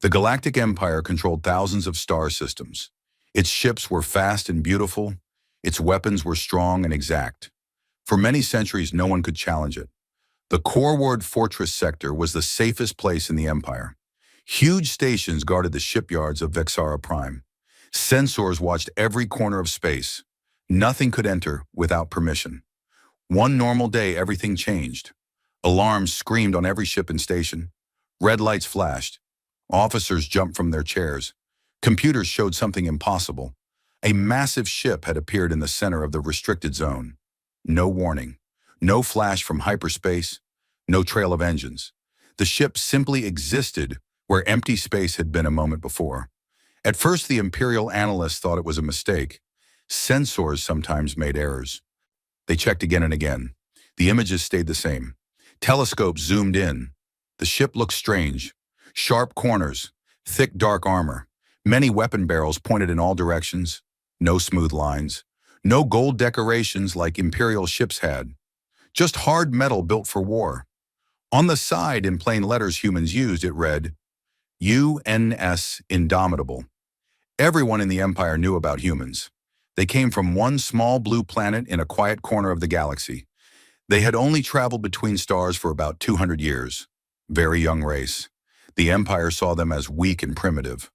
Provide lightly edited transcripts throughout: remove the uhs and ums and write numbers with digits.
The Galactic Empire controlled thousands of star systems. Its ships were fast and beautiful. Its weapons were strong and exact. For many centuries, no one could challenge it. The Core Fortress sector was the safest place in the Empire. Huge stations guarded the shipyards of Vexara Prime. Sensors watched every corner of space. Nothing could enter without permission. One normal day, everything changed. Alarms screamed on every ship and station. Red lights flashed. Officers jumped from their chairs. Computers showed something impossible. A massive ship had appeared in the center of the restricted zone. No warning. No flash from hyperspace. No trail of engines. The ship simply existed where empty space had been a moment before. At first, the Imperial analysts thought it was a mistake. Sensors sometimes made errors. They checked again and again. The images stayed the same. Telescopes zoomed in. The ship looked strange. Sharp corners, thick dark armor, many weapon barrels pointed in all directions, no smooth lines, no gold decorations like Imperial ships had, just hard metal built for war. On the side, in plain letters humans used, it read, UNS Indomitable. Everyone in the Empire knew about humans. They came from one small blue planet in a quiet corner of the galaxy. They had only traveled between stars for about 200 years. Very young race. The Empire saw them as weak and primitive.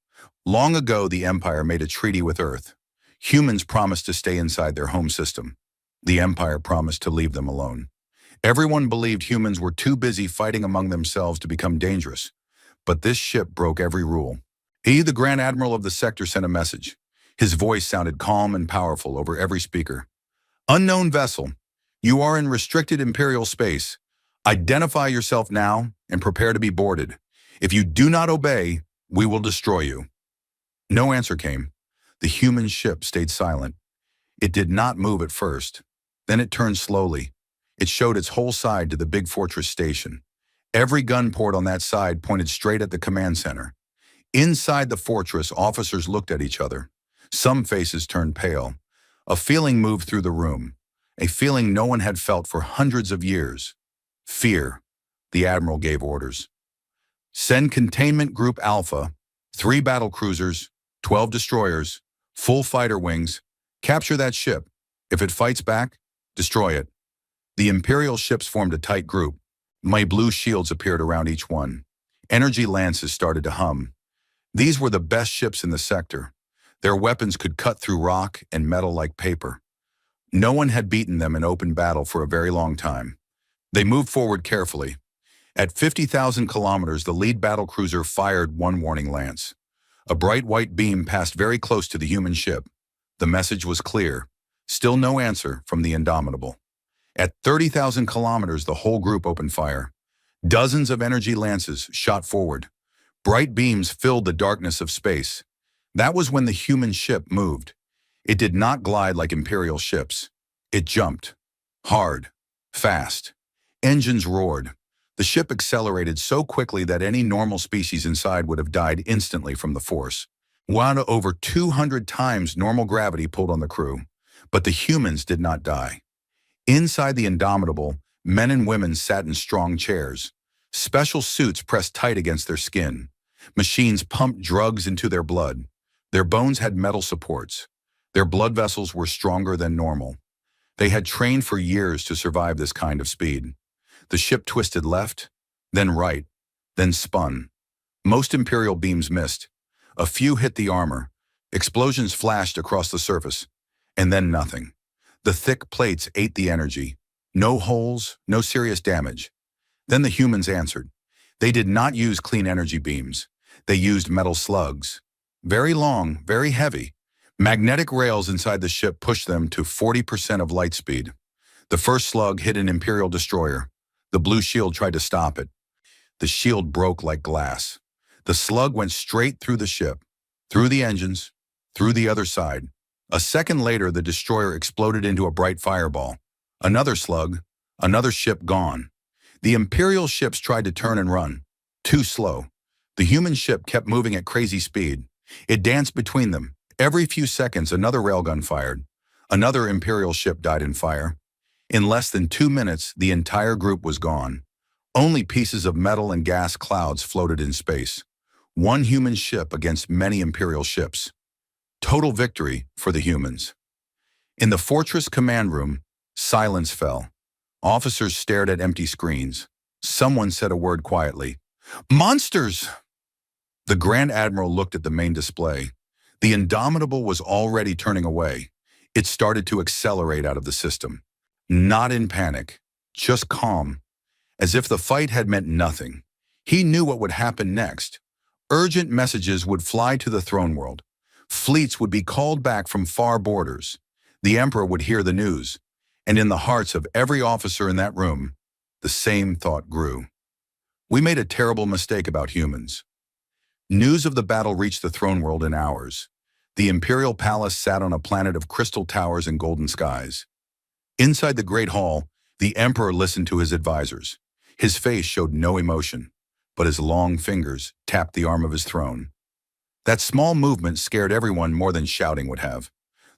Long ago, the Empire made a treaty with Earth. Humans promised to stay inside their home system. The Empire promised to leave them alone. Everyone believed humans were too busy fighting among themselves to become dangerous. But this ship broke every rule. He, the Grand Admiral of the sector, sent a message. His voice sounded calm and powerful over every speaker. Unknown vessel, you are in restricted Imperial space. Identify yourself now and prepare to be boarded. If you do not obey, we will destroy you. No answer came. The human ship stayed silent. It did not move at first. Then it turned slowly. It showed its whole side to the big fortress station. Every gun port on that side pointed straight at the command center. Inside the fortress, officers looked at each other. Some faces turned pale. A feeling moved through the room. A feeling no one had felt for hundreds of years. Fear. The Admiral gave orders. Send Containment Group Alpha, 3 battle cruisers, 12 destroyers, full fighter wings. Capture that ship. If it fights back, destroy it. The Imperial ships formed a tight group. My blue shields appeared around each one. Energy lances started to hum. These were the best ships in the sector. Their weapons could cut through rock and metal like paper. No one had beaten them in open battle for a very long time. They moved forward carefully. At 50,000 kilometers, the lead battlecruiser fired one warning lance. A bright white beam passed very close to the human ship. The message was clear. Still no answer from the Indomitable. At 30,000 kilometers, the whole group opened fire. Dozens of energy lances shot forward. Bright beams filled the darkness of space. That was when the human ship moved. It did not glide like Imperial ships. It jumped. Hard. Fast. Engines roared. The ship accelerated so quickly that any normal species inside would have died instantly from the force. Over 200 times normal gravity pulled on the crew. But the humans did not die. Inside the Indomitable, men and women sat in strong chairs. Special suits pressed tight against their skin. Machines pumped drugs into their blood. Their bones had metal supports. Their blood vessels were stronger than normal. They had trained for years to survive this kind of speed. The ship twisted left, then right, then spun. Most Imperial beams missed. A few hit the armor. Explosions flashed across the surface. And then nothing. The thick plates ate the energy. No holes, no serious damage. Then the humans answered. They did not use clean energy beams. They used metal slugs. Very long, very heavy. Magnetic rails inside the ship pushed them to 40% of light speed. The first slug hit an Imperial destroyer. The blue shield tried to stop it. The shield broke like glass. The slug went straight through the ship, through the engines, through the other side. A second later, the destroyer exploded into a bright fireball. Another slug, another ship gone. The Imperial ships tried to turn and run. Too slow. The human ship kept moving at crazy speed. It danced between them. Every few seconds, another railgun fired. Another Imperial ship died in fire. In less than 2 minutes, the entire group was gone. Only pieces of metal and gas clouds floated in space. One human ship against many Imperial ships. Total victory for the humans. In the fortress command room, silence fell. Officers stared at empty screens. Someone said a word quietly. "Monsters!" The Grand Admiral looked at the main display. The Indomitable was already turning away. It started to accelerate out of the system. Not in panic, just calm, as if the fight had meant nothing. He knew what would happen next. Urgent messages would fly to the throne world. Fleets would be called back from far borders. The Emperor would hear the news, and in the hearts of every officer in that room, the same thought grew. We made a terrible mistake about humans. News of the battle reached the throne world in hours. The Imperial Palace sat on a planet of crystal towers and golden skies. Inside the Great Hall, the Emperor listened to his advisors. His face showed no emotion, but his long fingers tapped the arm of his throne. That small movement scared everyone more than shouting would have.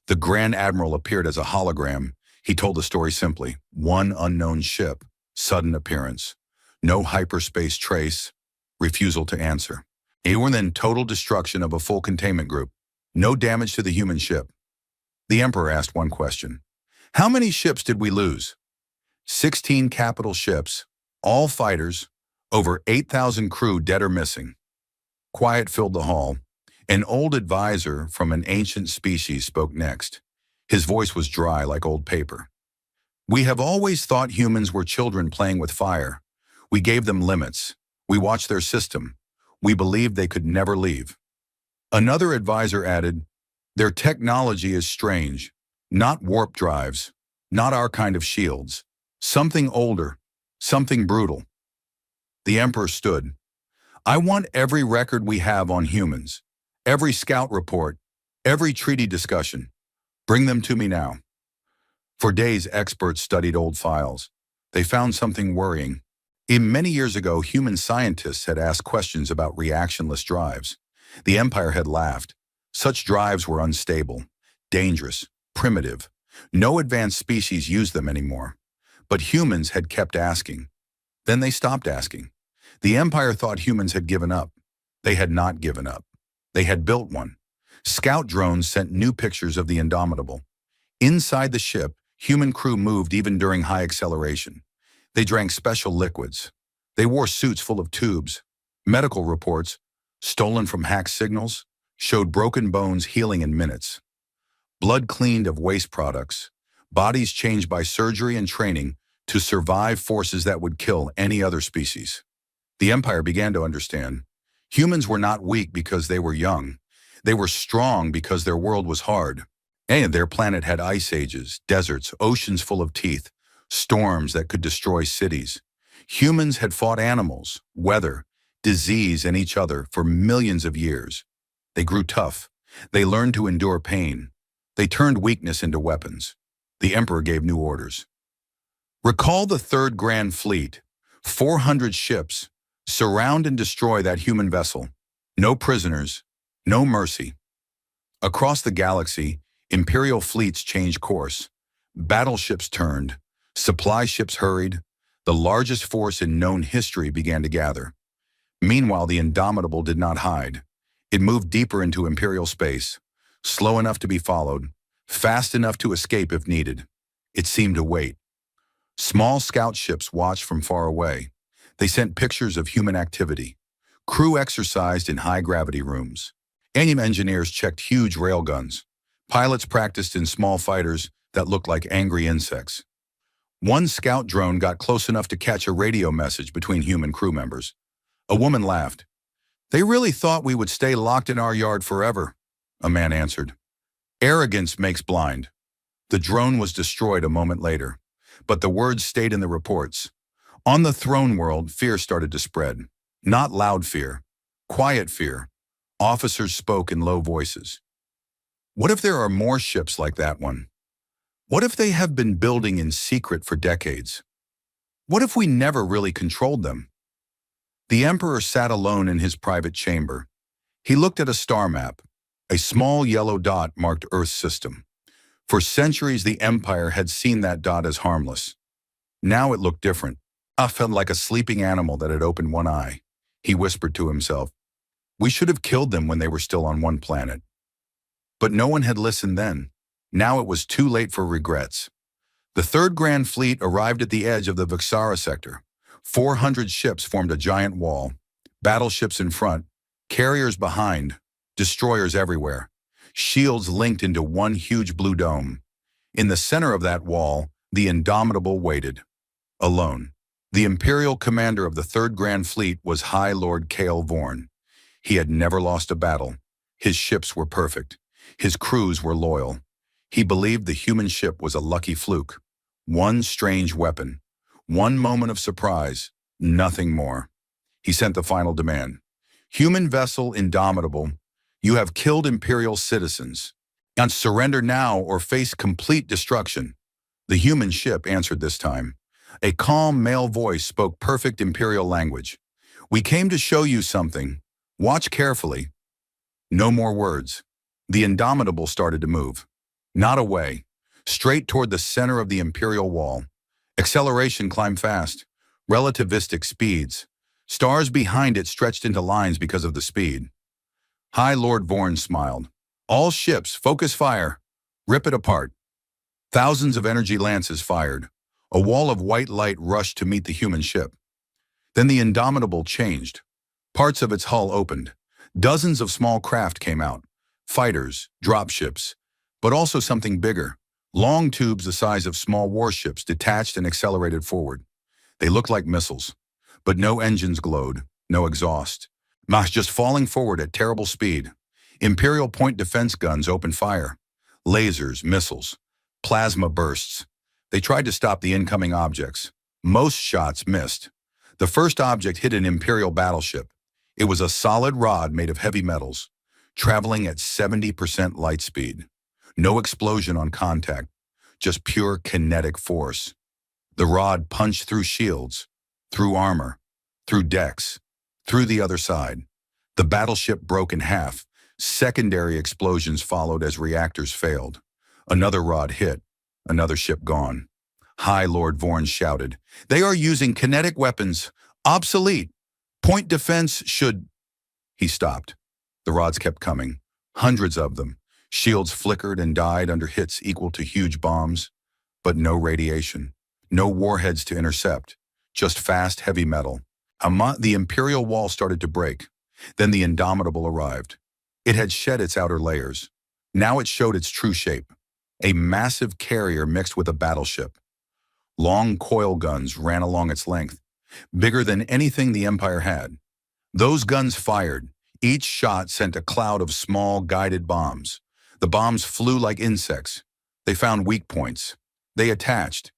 The Grand Admiral appeared as a hologram. He told the story simply. One unknown ship, sudden appearance. No hyperspace trace, refusal to answer. And then total destruction of a full containment group. No damage to the human ship. The Emperor asked one question. How many ships did we lose? 16 capital ships, all fighters, over 8,000 crew dead or missing. Quiet filled the hall. An old advisor from an ancient species spoke next. His voice was dry like old paper. We have always thought humans were children playing with fire. We gave them limits. We watched their system. We believed they could never leave. Another advisor added, their technology is strange. Not warp drives, not our kind of shields. Something older, something brutal. The Emperor stood. I want every record we have on humans. Every scout report, every treaty discussion. Bring them to me now. For days, experts studied old files. They found something worrying. Many years ago, human scientists had asked questions about reactionless drives. The Empire had laughed. Such drives were unstable, dangerous, primitive. No advanced species used them anymore. But humans had kept asking. Then they stopped asking. The Empire thought humans had given up. They had not given up. They had built one. Scout drones sent new pictures of the Indomitable. Inside the ship, human crew moved even during high acceleration. They drank special liquids. They wore suits full of tubes. Medical reports, stolen from hacked signals, showed broken bones healing in minutes. Blood cleaned of waste products. Bodies changed by surgery and training to survive forces that would kill any other species. The Empire began to understand. Humans were not weak because they were young. They were strong because their world was hard. And their planet had ice ages, deserts, oceans full of teeth, storms that could destroy cities. Humans had fought animals, weather, disease, and each other for millions of years. They grew tough. They learned to endure pain. They turned weakness into weapons. The Emperor gave new orders. Recall the Third Grand Fleet, 400 ships. Surround and destroy that human vessel. No prisoners, no mercy. Across the galaxy, Imperial fleets changed course. Battleships turned. Supply ships hurried. The largest force in known history began to gather. Meanwhile, the Indomitable did not hide. It moved deeper into Imperial space, slow enough to be followed, fast enough to escape if needed. It seemed to wait. Small scout ships watched from far away. They sent pictures of human activity. Crew exercised in high-gravity rooms. Engineers checked huge railguns. Pilots practiced in small fighters that looked like angry insects. One scout drone got close enough to catch a radio message between human crew members. A woman laughed. They really thought we would stay locked in our yard forever, a man answered. Arrogance makes blind. The drone was destroyed a moment later, but the words stayed in the reports. On the throne world, fear started to spread. Not loud fear, quiet fear. Officers spoke in low voices. What if there are more ships like that one? What if they have been building in secret for decades? What if we never really controlled them? The Emperor sat alone in his private chamber. He looked at a star map. A small yellow dot marked Earth's system. For centuries, the Empire had seen that dot as harmless. Now it looked different. I felt like a sleeping animal that had opened one eye. He whispered to himself, We should have killed them when they were still on one planet. But no one had listened then. Now it was too late for regrets. The Third Grand Fleet arrived at the edge of the Vexara sector. 400 ships formed a giant wall. Battleships in front, carriers behind, destroyers everywhere. Shields linked into one huge blue dome. In the center of that wall, the Indomitable waited. Alone. The Imperial commander of the Third Grand Fleet was High Lord Kale Vorn. He had never lost a battle. His ships were perfect. His crews were loyal. He believed the human ship was a lucky fluke. One strange weapon. One moment of surprise. Nothing more. He sent the final demand. Human vessel Indomitable, you have killed Imperial citizens. And surrender now or face complete destruction. The human ship answered this time. A calm male voice spoke perfect Imperial language. We came to show you something. Watch carefully. No more words. The Indomitable started to move. Not away. Straight toward the center of the Imperial wall. Acceleration climbed fast. Relativistic speeds. Stars behind it stretched into lines because of the speed. High Lord Vorn smiled. All ships, focus fire. Rip it apart. Thousands of energy lances fired. A wall of white light rushed to meet the human ship. Then the Indomitable changed. Parts of its hull opened. Dozens of small craft came out. Fighters, dropships, but also something bigger. Long tubes the size of small warships detached and accelerated forward. They looked like missiles, but no engines glowed, no exhaust. Just falling forward at terrible speed. Imperial point defense guns opened fire. Lasers, missiles, plasma bursts. They tried to stop the incoming objects. Most shots missed. The first object hit an Imperial battleship. It was a solid rod made of heavy metals, traveling at 70% light speed. No explosion on contact, just pure kinetic force. The rod punched through shields, through armor, through decks, through the other side. The battleship broke in half. Secondary explosions followed as reactors failed. Another rod hit, another ship gone. High Lord Vorn shouted, "They are using kinetic weapons. Obsolete. Point defense should..." He stopped. The rods kept coming. Hundreds of them. Shields flickered and died under hits equal to huge bombs. But no radiation. No warheads to intercept. Just fast, heavy metal. The Imperial wall started to break. Then the Indomitable arrived. It had shed its outer layers. Now it showed its true shape. A massive carrier mixed with a battleship. Long coil guns ran along its length, bigger than anything the Empire had. Those guns fired. Each shot sent a cloud of small, guided bombs. The bombs flew like insects. They found weak points. They attached.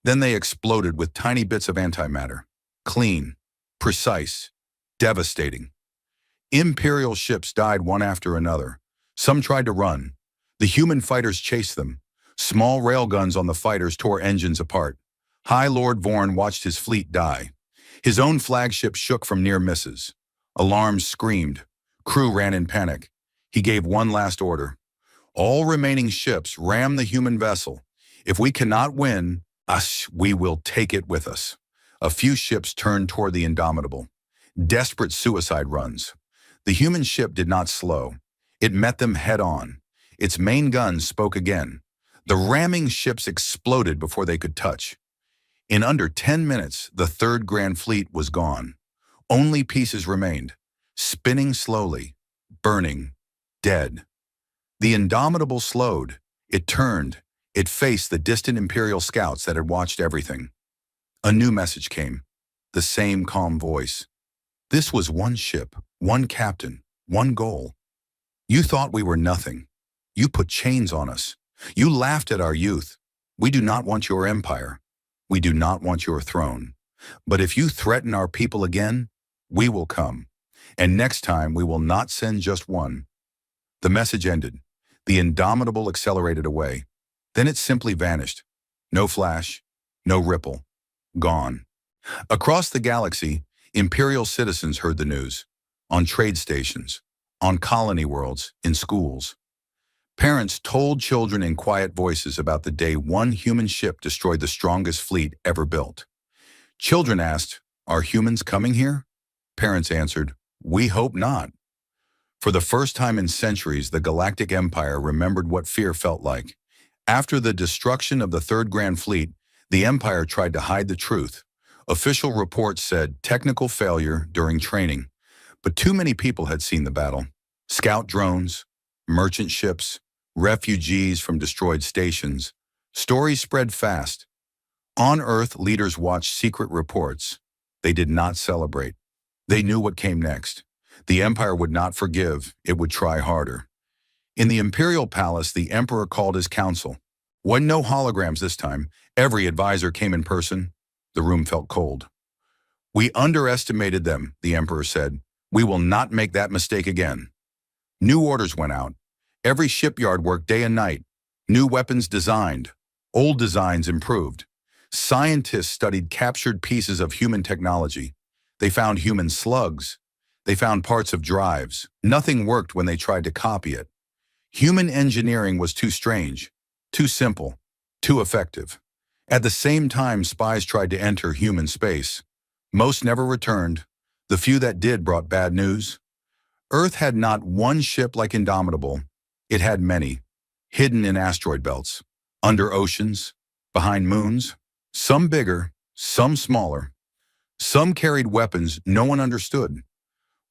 Then they exploded with tiny bits of antimatter. Clean, precise, devastating. Imperial ships died one after another. Some tried to run. The human fighters chased them. Small railguns on the fighters tore engines apart. High Lord Vorn watched his fleet die. His own flagship shook from near misses. Alarms screamed. Crew ran in panic. He gave one last order. All remaining ships ram the human vessel. If we cannot win, we will take it with us. A few ships turned toward the Indomitable. Desperate suicide runs. The human ship did not slow. It met them head on. Its main guns spoke again. The ramming ships exploded before they could touch. In under 10 minutes, the Third Grand Fleet was gone. Only pieces remained, spinning slowly, burning, dead. The Indomitable slowed. It turned. It faced the distant Imperial scouts that had watched everything. A new message came. The same calm voice. This was one ship, one captain, one goal. You thought we were nothing. You put chains on us. You laughed at our youth. We do not want your empire. We do not want your throne. But if you threaten our people again, we will come. And next time we will not send just one. The message ended. The Indomitable accelerated away. Then it simply vanished. No flash, no ripple. Gone. Across the galaxy, Imperial citizens heard the news. On trade stations, on colony worlds, in schools. Parents told children in quiet voices about the day one human ship destroyed the strongest fleet ever built. Children asked, "Are humans coming here?" Parents answered, "We hope not." For the first time in centuries, the Galactic Empire remembered what fear felt like. After the destruction of the Third Grand Fleet, the Empire tried to hide the truth. Official reports said technical failure during training, but too many people had seen the battle. Scout drones, merchant ships, refugees from destroyed stations. Stories spread fast. On Earth, leaders watched secret reports. They did not celebrate. They knew what came next. The Empire would not forgive, it would try harder. In the Imperial Palace, the Emperor called his council. Wasn't no holograms this time. Every advisor came in person. The room felt cold. We underestimated them, the Emperor said. We will not make that mistake again. New orders went out. Every shipyard worked day and night. New weapons designed. Old designs improved. Scientists studied captured pieces of human technology. They found human slugs. They found parts of drives. Nothing worked when they tried to copy it. Human engineering was too strange, too simple, too effective. At the same time, spies tried to enter human space. Most never returned. The few that did brought bad news. Earth had not one ship like Indomitable. It had many, hidden in asteroid belts, under oceans, behind moons, some bigger, some smaller. Some carried weapons no one understood.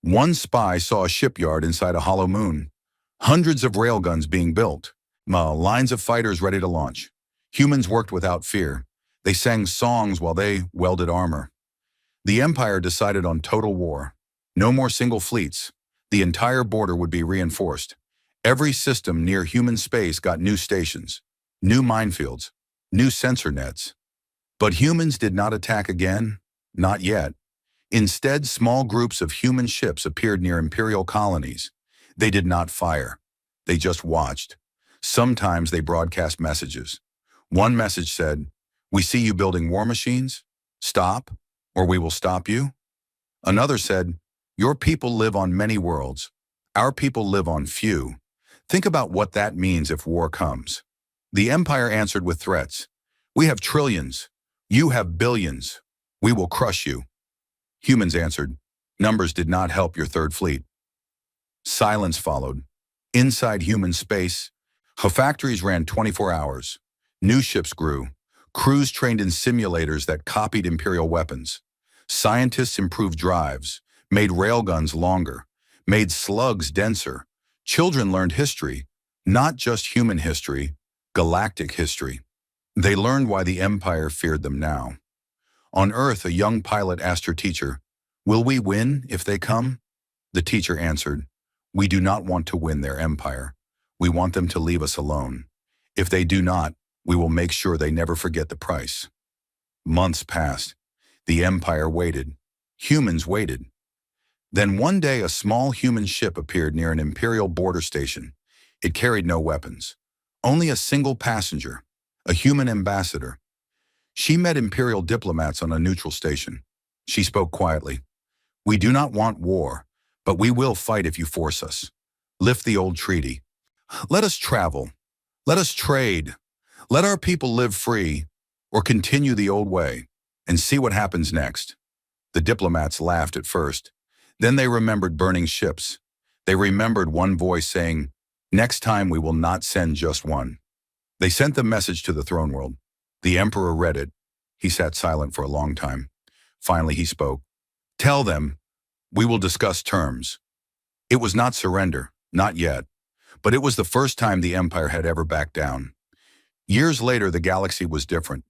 One spy saw a shipyard inside a hollow moon. Hundreds of railguns being built. Lines of fighters ready to launch. Humans worked without fear. They sang songs while they welded armor. The Empire decided on total war. No more single fleets. The entire border would be reinforced. Every system near human space got new stations, new minefields, new sensor nets. But humans did not attack again, not yet. Instead, small groups of human ships appeared near Imperial colonies. They did not fire. They just watched. Sometimes they broadcast messages. One message said, "We see you building war machines. Stop, or we will stop you." Another said, "Your people live on many worlds. Our people live on few. Think about what that means if war comes." The Empire answered with threats. "We have trillions. You have billions. We will crush you." Humans answered, "Numbers did not help your third fleet." Silence followed. Inside human space, factories ran 24 hours. New ships grew. Crews trained in simulators that copied Imperial weapons. Scientists improved drives, made railguns longer, made slugs denser. Children learned history, not just human history, galactic history. They learned why the Empire feared them now. On Earth, a young pilot asked her teacher, "Will we win if they come?" The teacher answered, "We do not want to win their empire. We want them to leave us alone. If they do not, we will make sure they never forget the price." Months passed. The Empire waited. Humans waited. Then one day a small human ship appeared near an Imperial border station. It carried no weapons. Only a single passenger, a human ambassador. She met Imperial diplomats on a neutral station. She spoke quietly. "We do not want war, but we will fight if you force us. Lift the old treaty. Let us travel. Let us trade. Let our people live free, or continue the old way, and see what happens next." The diplomats laughed at first. Then they remembered burning ships. They remembered one voice saying, "Next time we will not send just one." They sent the message to the throne world. The Emperor read it. He sat silent for a long time. Finally he spoke. "Tell them, we will discuss terms." It was not surrender, not yet, but it was the first time the Empire had ever backed down. Years later, the galaxy was different.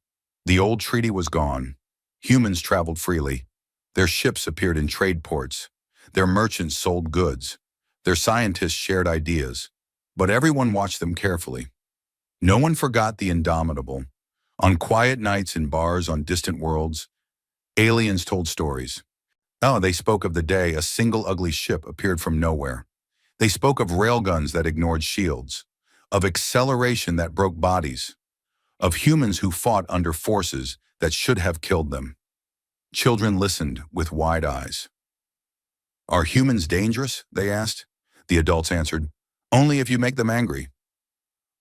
The old treaty was gone. Humans traveled freely. Their ships appeared in trade ports. Their merchants sold goods. Their scientists shared ideas. But everyone watched them carefully. No one forgot the Indomitable. On quiet nights in bars on distant worlds, aliens told stories. They spoke of the day a single ugly ship appeared from nowhere. They spoke of railguns that ignored shields, of acceleration that broke bodies, of humans who fought under forces that should have killed them. Children listened with wide eyes. "Are humans dangerous?" they asked. The adults answered, "Only if you make them angry."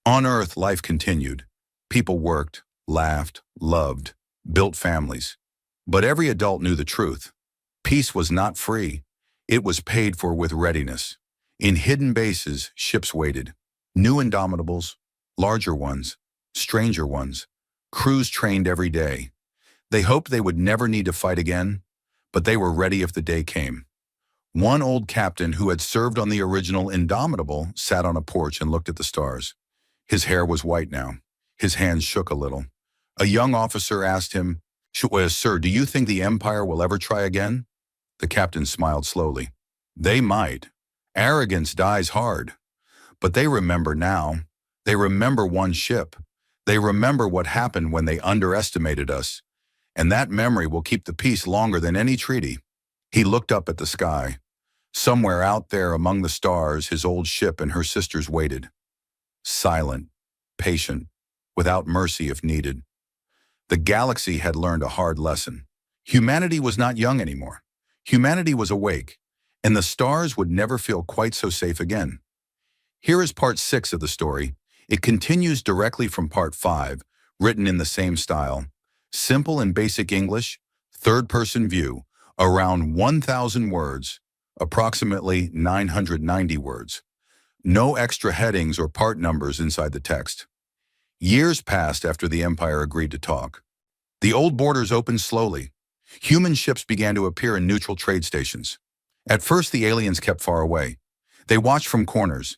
On Earth, life continued. People worked, laughed, loved, built families. But every adult knew the truth. Peace was not free. It was paid for with readiness. In hidden bases, ships waited. New Indomitables, larger ones, stranger ones, crews trained every day. They hoped they would never need to fight again, but they were ready if the day came. One old captain who had served on the original Indomitable sat on a porch and looked at the stars. His hair was white now. His hands shook a little. A young officer asked him, "Sir, do you think the Empire will ever try again?" The captain smiled slowly. "They might. Arrogance dies hard. But they remember now. They remember one ship. They remember what happened when they underestimated us. And that memory will keep the peace longer than any treaty." He looked up at the sky. Somewhere out there among the stars, his old ship and her sisters waited. Silent, patient, without mercy if needed. The galaxy had learned a hard lesson. Humanity was not young anymore. Humanity was awake, and the stars would never feel quite so safe again. Here is part 6 of the story. It continues directly from part 5, written in the same style. Simple and basic English, third-person view, around 1,000 words, approximately 990 words. No extra headings or part numbers inside the text. Years passed after the Empire agreed to talk. The old borders opened slowly. Human ships began to appear in neutral trade stations. At first, the aliens kept far away. They watched from corners.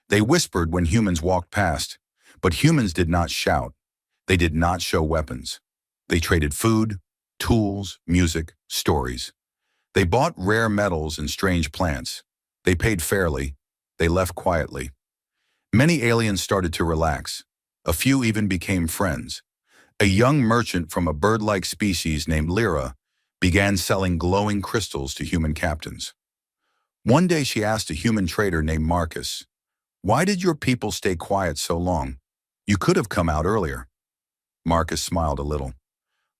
They whispered when humans walked past. But humans did not shout. They did not show weapons. They traded food, tools, music, stories. They bought rare metals and strange plants. They paid fairly. They left quietly. Many aliens started to relax. A few even became friends. A young merchant from a bird-like species named Lyra began selling glowing crystals to human captains. One day she asked a human trader named Marcus, "Why did your people stay quiet so long? You could have come out earlier." Marcus smiled a little.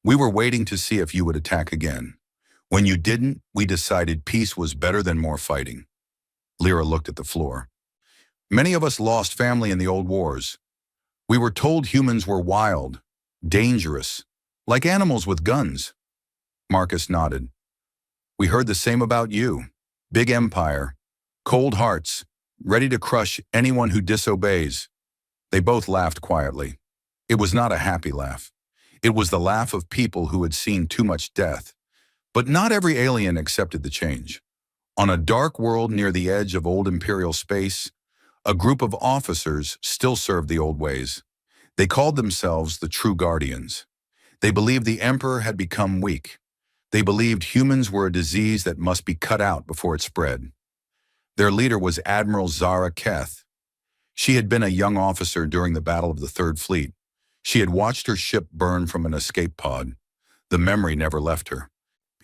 "We were waiting to see if you would attack again. When you didn't, we decided peace was better than more fighting." Lyra looked at the floor. "Many of us lost family in the old wars. We were told humans were wild, dangerous, like animals with guns." Marcus nodded. "We heard the same about you. Big empire, cold hearts, ready to crush anyone who disobeys." They both laughed quietly. It was not a happy laugh. It was the laugh of people who had seen too much death. But not every alien accepted the change. On a dark world near the edge of old Imperial space, a group of officers still served the old ways. They called themselves the True Guardians. They believed the Emperor had become weak. They believed humans were a disease that must be cut out before it spread. Their leader was Admiral Zara Keth. She had been a young officer during the Battle of the Third Fleet. She had watched her ship burn from an escape pod. The memory never left her.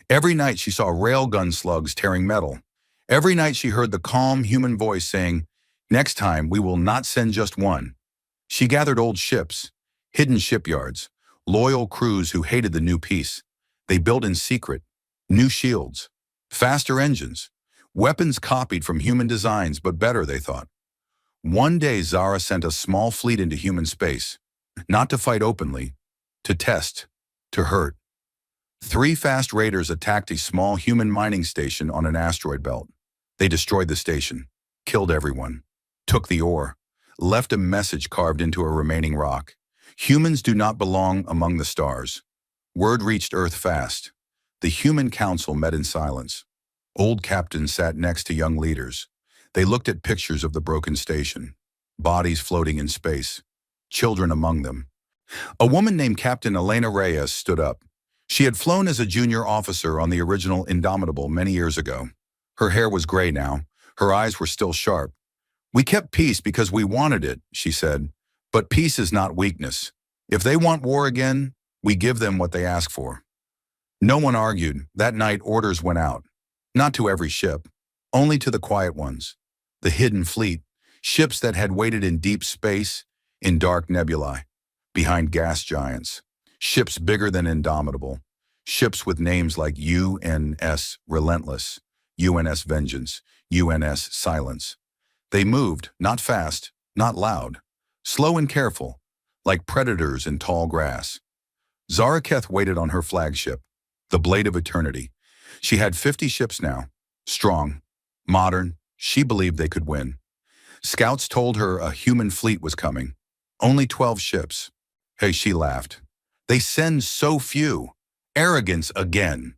Every night she saw railgun slugs tearing metal. Every night she heard the calm human voice saying, "Next time we will not send just one." She gathered old ships, hidden shipyards, loyal crews who hated the new peace. They built in secret, new shields, faster engines, weapons copied from human designs, but better, they thought. One day Zara sent a small fleet into human space, not to fight openly, to test, to hurt. 3 fast raiders attacked a small human mining station on an asteroid belt. They destroyed the station, killed everyone, took the ore, left a message carved into a remaining rock. Humans do not belong among the stars. Word reached Earth fast. The human council met in silence. Old captains sat next to young leaders. They looked at pictures of the broken station, bodies floating in space, children among them. A woman named Captain Elena Reyes stood up. She had flown as a junior officer on the original Indomitable many years ago. Her hair was gray now. Her eyes were still sharp. "We kept peace because we wanted it," she said. "But peace is not weakness. If they want war again, we give them what they ask for." No one argued. That night orders went out. Not to every ship, only to the quiet ones. The hidden fleet, ships that had waited in deep space, in dark nebulae, behind gas giants. Ships bigger than Indomitable. Ships with names like UNS Relentless, UNS Vengeance, UNS Silence. They moved, not fast, not loud, slow and careful, like predators in tall grass. Zara Keth waited on her flagship, the Blade of Eternity. She had 50 ships now, strong, modern, She believed they could win. Scouts told her a human fleet was coming. Only 12 ships. Hey, she laughed. They send so few. Arrogance again.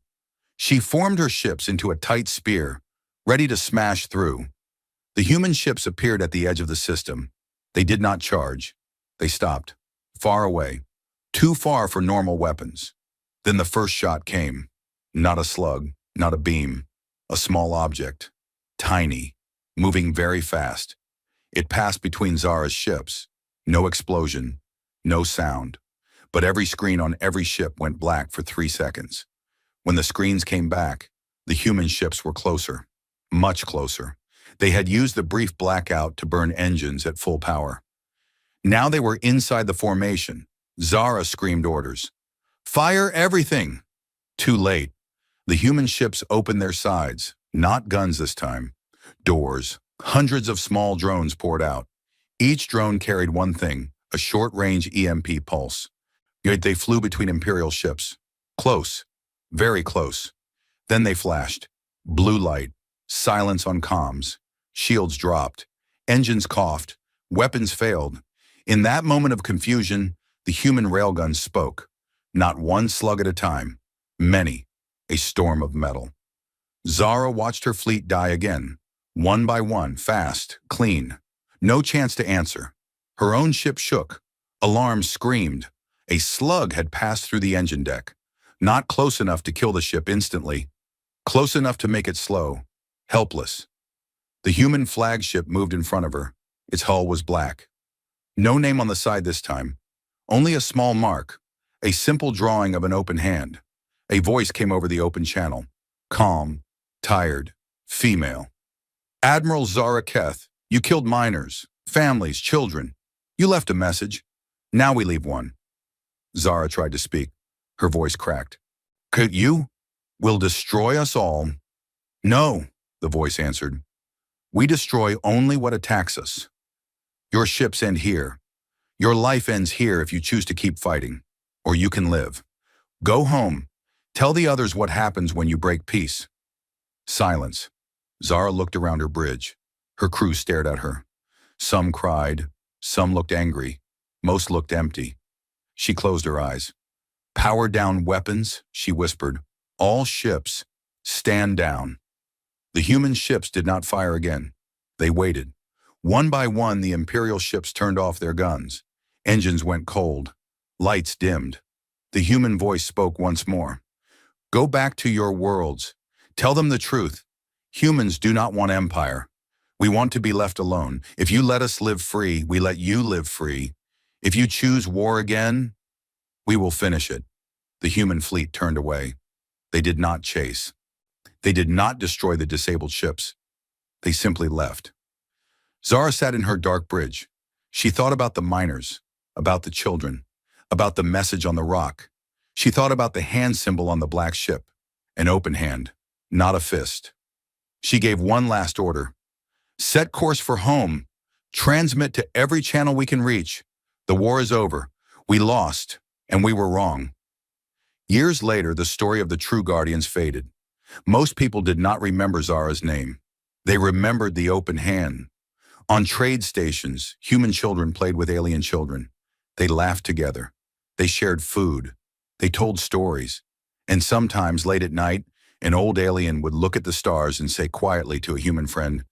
She formed her ships into a tight spear, ready to smash through. The human ships appeared at the edge of the system. They did not charge. They stopped. Far away. Too far for normal weapons. Then the first shot came. Not a slug, not a beam. A small object. Tiny. Moving very fast. It passed between Zara's ships. No explosion. No sound. But every screen on every ship went black for 3 seconds. When the screens came back, the human ships were closer. Much closer. They had used the brief blackout to burn engines at full power. Now they were inside the formation. Zara screamed orders. Fire everything! Too late. The human ships opened their sides. Not guns this time. Doors. Hundreds of small drones poured out. Each drone carried one thing, a short-range EMP pulse. Yet they flew between Imperial ships. Close. Very close. Then they flashed. Blue light. Silence on comms. Shields dropped. Engines coughed. Weapons failed. In that moment of confusion, the human railguns spoke. Not one slug at a time. Many. A storm of metal. Zara watched her fleet die again. One by one, fast, clean. No chance to answer. Her own ship shook. Alarms screamed. A slug had passed through the engine deck. Not close enough to kill the ship instantly. Close enough to make it slow. Helpless. The human flagship moved in front of her. Its hull was black. No name on the side this time. Only a small mark. A simple drawing of an open hand. A voice came over the open channel. Calm. Tired. Female. Admiral Zara Keth, you killed miners, families, children. You left a message. Now we leave one. Zara tried to speak. Her voice cracked. Could you? Will destroy us all. No, the voice answered. We destroy only what attacks us. Your ships end here. Your life ends here if you choose to keep fighting. Or you can live. Go home. Tell the others what happens when you break peace. Silence. Zara looked around her bridge. Her crew stared at her. Some cried. Some looked angry. Most looked empty. She closed her eyes. Power down weapons, she whispered. All ships, stand down. The human ships did not fire again. They waited. One by one, the Imperial ships turned off their guns. Engines went cold. Lights dimmed. The human voice spoke once more. Go back to your worlds. Tell them the truth. Humans do not want empire. We want to be left alone. If you let us live free, we let you live free. If you choose war again, we will finish it. The human fleet turned away. They did not chase. They did not destroy the disabled ships. They simply left. Zara sat in her dark bridge. She thought about the miners, about the children, about the message on the rock. She thought about the hand symbol on the black ship, an open hand, not a fist. She gave one last order. Set course for home. Transmit to every channel we can reach. The war is over. We lost, and we were wrong. Years later, the story of the true Guardians faded. Most people did not remember Zara's name. They remembered the open hand. On trade stations, human children played with alien children. They laughed together. They shared food. They told stories. And sometimes, late at night, an old alien would look at the stars and say quietly to a human friend,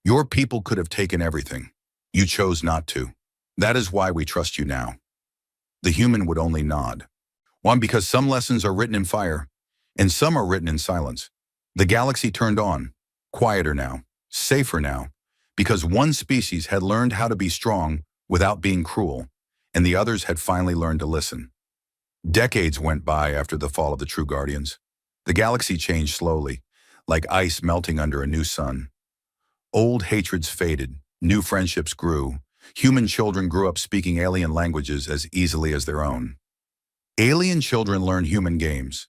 your people could have taken everything. You chose not to. That is why we trust you now. The human would only nod. One, because some lessons are written in fire, and some are written in silence. The galaxy turned on, quieter now, safer now, because one species had learned how to be strong without being cruel, and the others had finally learned to listen. Decades went by after the fall of the true Guardians. The galaxy changed slowly, like ice melting under a new sun. Old hatreds faded, new friendships grew. Human children grew up speaking alien languages as easily as their own. Alien children learned human games.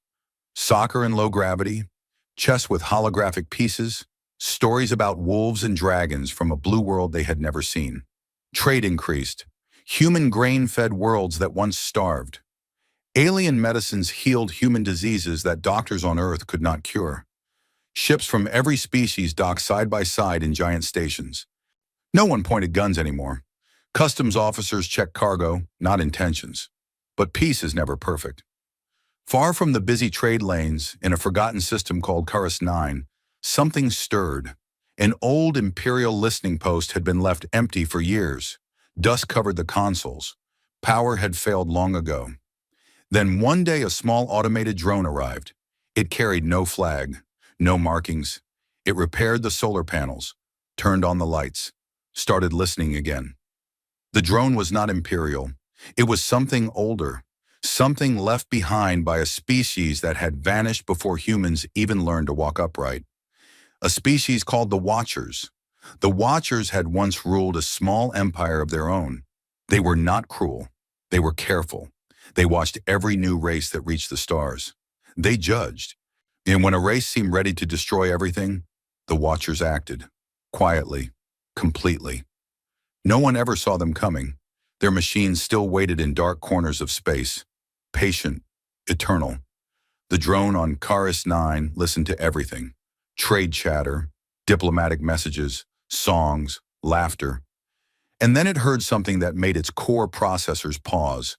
Soccer in low gravity, chess with holographic pieces, stories about wolves and dragons from a blue world they had never seen. Trade increased. Human grain-fed worlds that once starved. Alien medicines healed human diseases that doctors on Earth could not cure. Ships from every species docked side by side in giant stations. No one pointed guns anymore. Customs officers checked cargo, not intentions. But peace is never perfect. Far from the busy trade lanes, in a forgotten system called Chorus 9, something stirred. An old Imperial listening post had been left empty for years. Dust covered the consoles. Power had failed long ago. Then one day a small automated drone arrived. It carried no flag, no markings. It repaired the solar panels, turned on the lights, started listening again. The drone was not Imperial. It was something older, something left behind by a species that had vanished before humans even learned to walk upright. A species called the Watchers. The Watchers had once ruled a small empire of their own. They were not cruel. They were careful. They watched every new race that reached the stars. They judged. And when a race seemed ready to destroy everything, the Watchers acted. Quietly. Completely. No one ever saw them coming. Their machines still waited in dark corners of space. Patient. Eternal. The drone on Chorus 9 listened to everything. Trade chatter, diplomatic messages, songs, laughter. And then it heard something that made its core processors pause.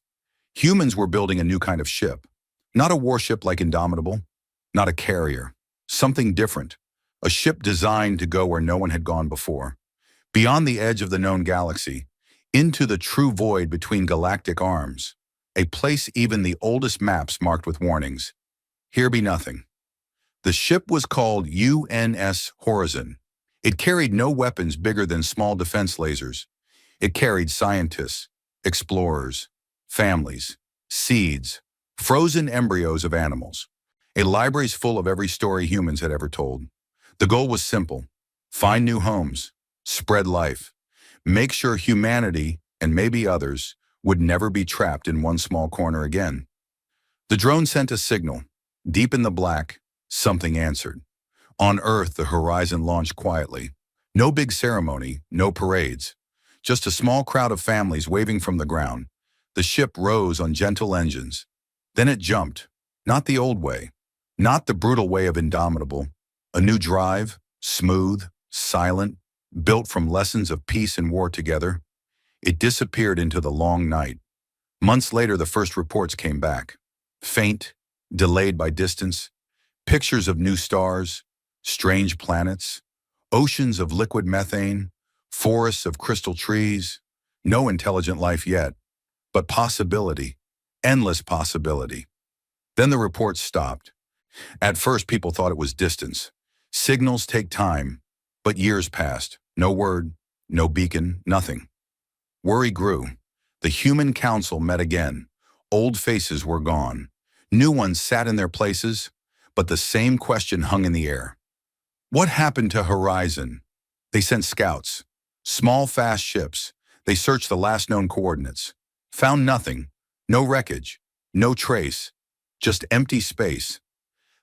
Humans were building a new kind of ship. Not a warship like Indomitable. Not a carrier. Something different. A ship designed to go where no one had gone before. Beyond the edge of the known galaxy, into the true void between galactic arms. A place even the oldest maps marked with warnings. Here be nothing. The ship was called UNS Horizon. It carried no weapons bigger than small defense lasers. It carried scientists, explorers, families, seeds, frozen embryos of animals. A library's full of every story humans had ever told. The goal was simple: find new homes, spread life, make sure humanity, and maybe others, would never be trapped in one small corner again. The drone sent a signal. Deep in the black, something answered. On Earth, the horizon launched quietly. No big ceremony, no parades. Just a small crowd of families waving from the ground. The ship rose on gentle engines. Then it jumped. Not the old way. Not the brutal way of Indomitable. A new drive, smooth, silent, built from lessons of peace and war together. It disappeared into the long night. Months later, the first reports came back. Faint, delayed by distance. Pictures of new stars, strange planets, oceans of liquid methane, forests of crystal trees. No intelligent life yet, but possibility, endless possibility. Then the reports stopped. At first, people thought it was distance. Signals take time, but years passed. No word, no beacon, nothing. Worry grew. The Human Council met again. Old faces were gone. New ones sat in their places, but the same question hung in the air. What happened to Horizon? They sent scouts. Small, fast ships. They searched the last known coordinates. Found nothing. No wreckage. No trace. Just empty space.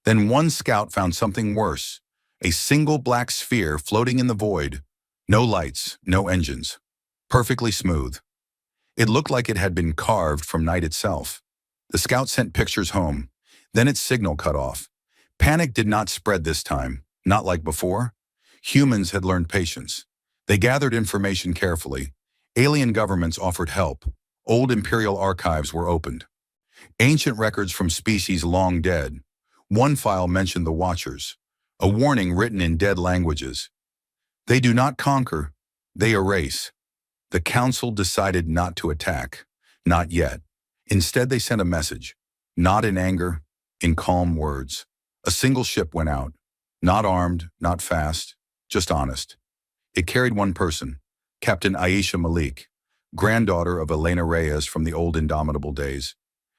Then one scout found something worse. A single black sphere floating in the void. No lights, no engines. Perfectly smooth. It looked like it had been carved from night itself. The scout sent pictures home. Then its signal cut off. Panic did not spread this time, not like before. Humans had learned patience. They gathered information carefully. Alien governments offered help. Old Imperial archives were opened. Ancient records from species long dead. One file mentioned the Watchers, a warning written in dead languages. They do not conquer, they erase. The Council decided not to attack, not yet. Instead, they sent a message, not in anger, in calm words. A single ship went out, not armed, not fast, just honest. It carried one person, Captain Aisha Malik, granddaughter of Elena Reyes from the old Indomitable days.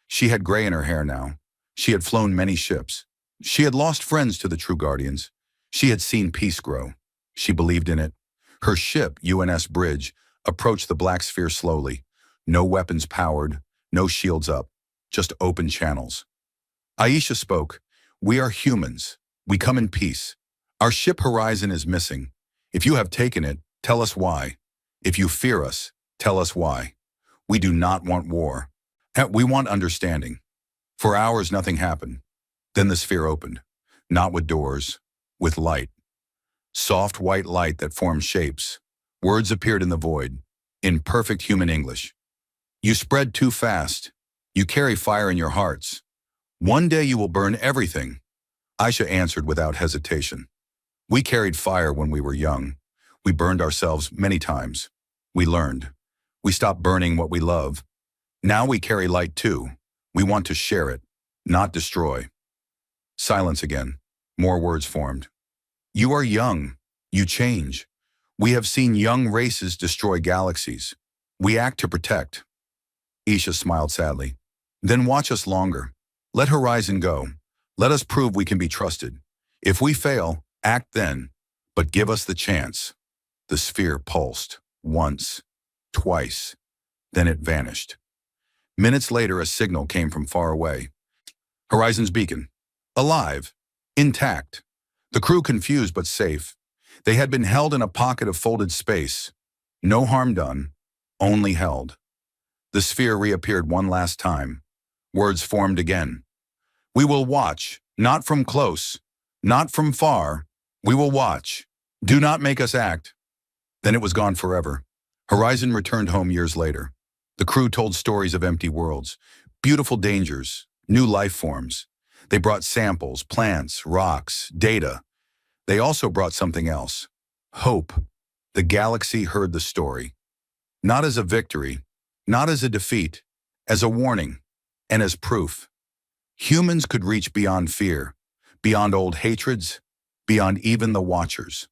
She had gray in her hair now. She had flown many ships. She had lost friends to the True Guardians. She had seen peace grow. She believed in it. Her ship, UNS Bridge, approached the black sphere slowly. No weapons powered, no shields up, just open channels. Aisha spoke. We are humans. We come in peace. Our ship Horizon is missing. If you have taken it, tell us why. If you fear us, tell us why. We do not want war. We want understanding. For hours, nothing happened. Then the sphere opened. Not with doors, with light. Soft white light that formed shapes. Words appeared in the void, in perfect human English. You spread too fast. You carry fire in your hearts. One day you will burn everything. Aisha answered without hesitation. We carried fire when we were young. We burned ourselves many times. We learned. We stopped burning what we love. Now we carry light too. We want to share it, not destroy. Silence again. More words formed. You are young. You change. We have seen young races destroy galaxies. We act to protect. Isha smiled sadly. Then watch us longer. Let Horizon go. Let us prove we can be trusted. If we fail, act then, but give us the chance. The sphere pulsed, once, twice, then it vanished. Minutes later, a signal came from far away. Horizon's beacon. Alive. Intact. The crew confused but safe. They had been held in a pocket of folded space. No harm done, only held. The sphere reappeared one last time. Words formed again. We will watch, not from close, not from far. We will watch. Do not make us act. Then it was gone forever. Horizon returned home years later. The crew told stories of empty worlds, beautiful dangers, new life forms. They brought samples, plants, rocks, data. They also brought something else. Hope. The galaxy heard the story. Not as a victory, not as a defeat, as a warning, and as proof. Humans could reach beyond fear, beyond old hatreds, beyond even the Watchers.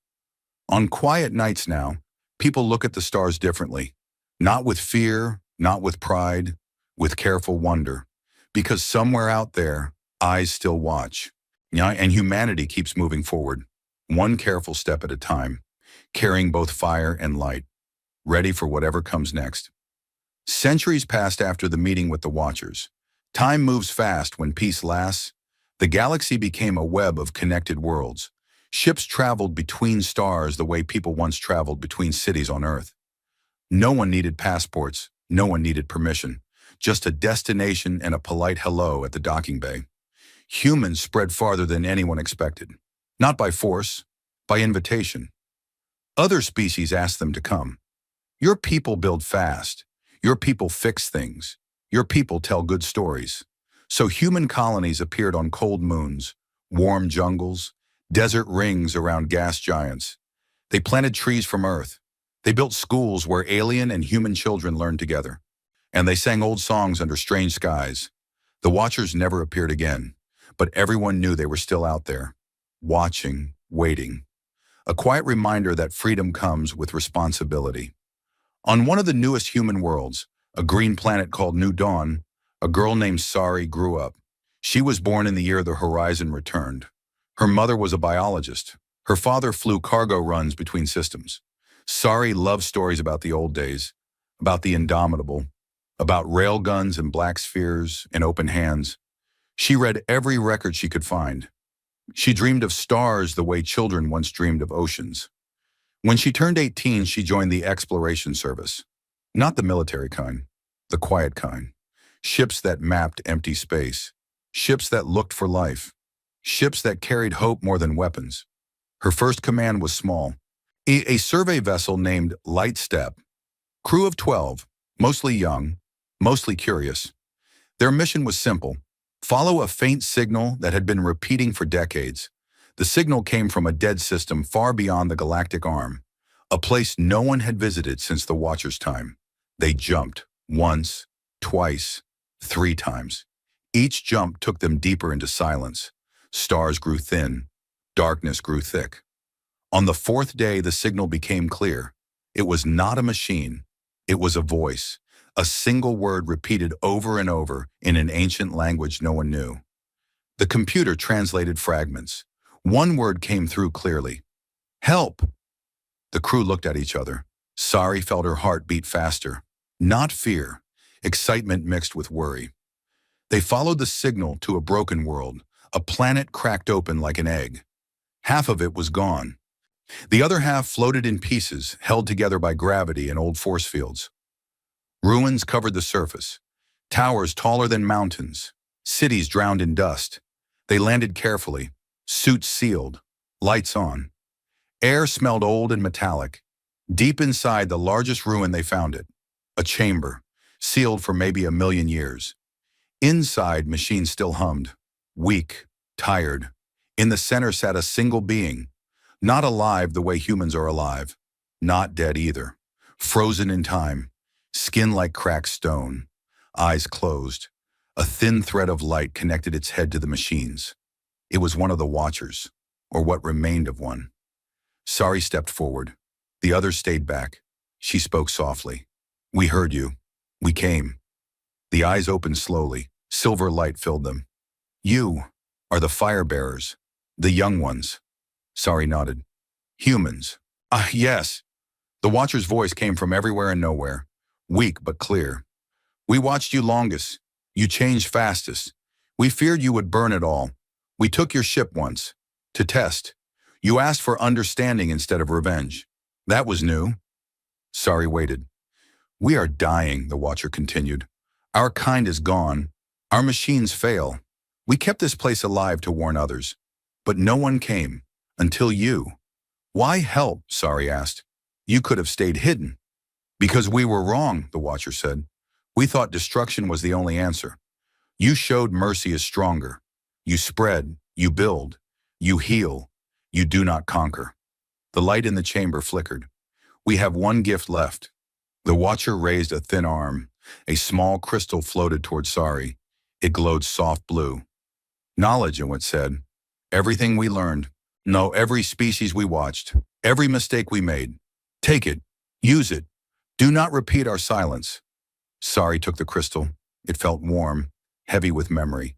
On quiet nights now, people look at the stars differently. Not with fear, not with pride, with careful wonder. Because somewhere out there, eyes still watch. And humanity keeps moving forward, one careful step at a time, carrying both fire and light, ready for whatever comes next. Centuries passed after the meeting with the Watchers. Time moves fast when peace lasts. The galaxy became a web of connected worlds. Ships traveled between stars the way people once traveled between cities on Earth. No one needed passports, no one needed permission, just a destination and a polite hello at the docking bay. Humans spread farther than anyone expected, not by force, by invitation. Other species asked them to come. Your people build fast. Your people fix things. Your people tell good stories. So human colonies appeared on cold moons, warm jungles, desert rings around gas giants. They planted trees from Earth. They built schools where alien and human children learned together. And they sang old songs under strange skies. The Watchers never appeared again, but everyone knew they were still out there, watching, waiting. A quiet reminder that freedom comes with responsibility. On one of the newest human worlds, a green planet called New Dawn, a girl named Sari grew up. She was born in the year the Horizon returned. Her mother was a biologist. Her father flew cargo runs between systems. Sari loved stories about the old days, about the Indomitable, about railguns and black spheres and open hands. She read every record she could find. She dreamed of stars the way children once dreamed of oceans. When she turned 18, she joined the exploration service. Not the military kind, the quiet kind. Ships that mapped empty space. Ships that looked for life. Ships that carried hope more than weapons. Her first command was small. A survey vessel named Lightstep. Crew of 12, mostly young, mostly curious. Their mission was simple. Follow a faint signal that had been repeating for decades. The signal came from a dead system far beyond the galactic arm, a place no one had visited since the Watchers' time. They jumped, once, twice, 3 times. Each jump took them deeper into silence. Stars grew thin, darkness grew thick. On the 4th day, the signal became clear. It was not a machine, it was a voice, a single word repeated over and over in an ancient language no one knew. The computer translated fragments. One word came through clearly. Help! The crew looked at each other. Sari felt her heart beat faster. Not fear, excitement mixed with worry. They followed the signal to a broken world, a planet cracked open like an egg. Half of it was gone. The other half floated in pieces, held together by gravity and old force fields. Ruins covered the surface. Towers taller than mountains. Cities drowned in dust. They landed carefully, suits sealed, Lights on. Air smelled old and metallic. Deep inside the largest ruin they found it. A chamber, sealed for maybe 1,000,000 years. Inside, machines still hummed. Weak, tired. In the center sat a single being. Not alive the way humans are alive. Not dead either. Frozen in time. Skin like cracked stone. Eyes closed. A thin thread of light connected its head to the machines. It was one of the Watchers, or what remained of one. Sari stepped forward. The others stayed back. She spoke softly. "We heard you. We came." The eyes opened slowly. Silver light filled them. "You are the fire bearers, the young ones." Sari nodded. "Humans." "Ah, yes." The Watcher's voice came from everywhere and nowhere, weak but clear. "We watched you longest. You changed fastest. We feared you would burn it all. We took your ship once, to test. You asked for understanding instead of revenge. That was new." Sari waited. "We are dying," the Watcher continued. "Our kind is gone. Our machines fail. We kept this place alive to warn others. But no one came, until you." "Why help?" Sari asked. "You could have stayed hidden." "Because we were wrong," the Watcher said. "We thought destruction was the only answer. You showed mercy is stronger. You spread, you build, you heal, you do not conquer." The light in the chamber flickered. "We have one gift left." The Watcher raised a thin arm. A small crystal floated toward Sari. It glowed soft blue. "Knowledge," it said. "Everything we learned. No, every species we watched. Every mistake we made. Take it. Use it. Do not repeat our silence." Sari took the crystal. It felt warm, heavy with memory.